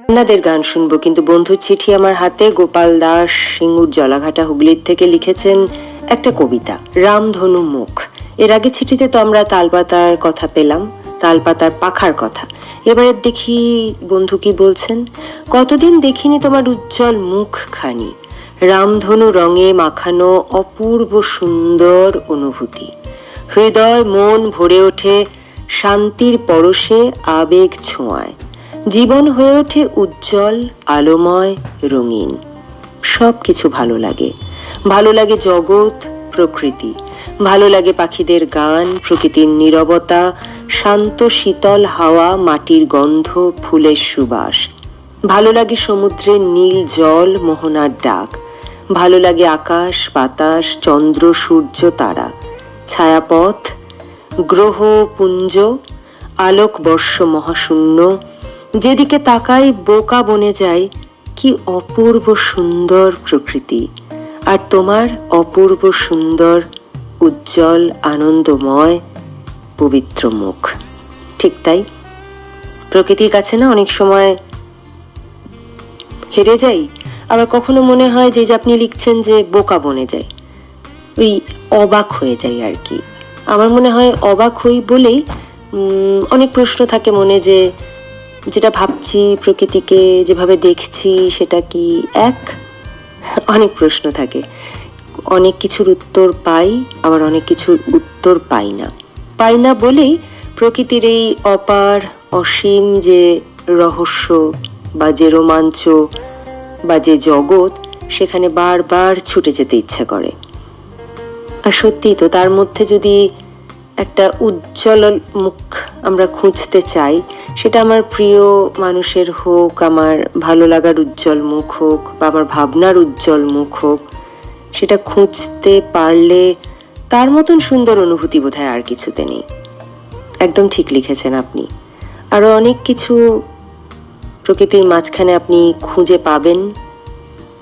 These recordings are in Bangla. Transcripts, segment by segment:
আপনাদের গান শুনবো, কিন্তু বন্ধুর চিঠি আমার হাতে। গোপাল দাস সিঙ্গুর জলাঘাটা হুগলির থেকে লিখেছেন একটা কবিতা, রামধনু মুখ। এর আগে চিঠিতে তো আমরা তালপাতার কথা পেলাম, তালপাতার পাখার কথা। এবারে দেখি বন্ধু কি বলছেন। কতদিন দেখিনি তোমার উজ্জ্বল মুখখানি, রামধনু রঙে মাখানো অপূর্ব সুন্দর অনুভূতি। হৃদয় মন ভরে ওঠে শান্তির পরশে, আবেগ ছোঁয়ায়। জীবন হয়ে ওঠে উজ্জ্বল আলোময় রঙিন। সব কিছু ভালো লাগে। ভালো লাগে জগৎ, প্রকৃতি। ভালো লাগে পাখিদের গান, প্রকৃতির নীরবতা, শান্ত শীতল হাওয়া, মাটির গন্ধ, ফুলের সুবাস। ভালো লাগে সমুদ্রের নীল জল, মোহনার ডাক। ভালো লাগে আকাশ বাতাস, চন্দ্র সূর্য তারা, ছায়াপথ, গ্রহ পুঞ্জ, আলোকবর্ষ মহাশূন্য। যেদিকে তাকাই বোকা বনে যায়। কি অপূর্ব সুন্দর প্রকৃতি, আর তোমার অপূর্ব সুন্দর উজ্জ্বল আনন্দময় পবিত্র মুখ। ঠিক তাই, প্রকৃতির কাছে না অনেক সময় হেরে যাই, আবার কখনো মনে হয় যে আপনি লিখছেন যে বোকা বনে যায়, ওই অবাক হয়ে যাই আর কি। আমার মনে হয় অবাক হই বলেই অনেক প্রশ্ন থাকে মনে, যে যেটা ভাবছি প্রকৃতিকে যেভাবে দেখছি সেটা কি এক? অনেক প্রশ্ন থাকে, অনেক কিছুর উত্তর পাই, আবার অনেক কিছুর উত্তর পাই না। পাই না বলেই প্রকৃতির এই অপার অসীম যে রহস্য বা যে রোমাঞ্চ বা যে জগৎ, সেখানে বারবার ছুটে যেতে ইচ্ছে করে। আর সত্যি তো, তার মধ্যে যদি একটা উজ্জ্বল মুখ আমরা খুঁজতে চাই, সেটা আমার প্রিয় মানুষের হোক, আমার ভালো লাগার উজ্জ্বল মুখ হোক, বা আমার ভাবনার উজ্জ্বল মুখ হোক, সেটা খুঁজতে পারলে তার মতন সুন্দর অনুভূতি বোধহয় আর কিছুতে নেই। একদম ঠিক লিখেছেন আপনি। আরো অনেক কিছু প্রকৃতির মাঝখানে আপনি খুঁজে পাবেন,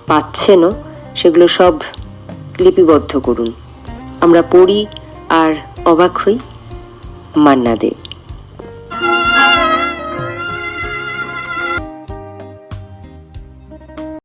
পাচ্ছেনও। সেগুলো সব লিপিবদ্ধ করুন, আমরা পড়ি আর অবাক হই। মান্না দে।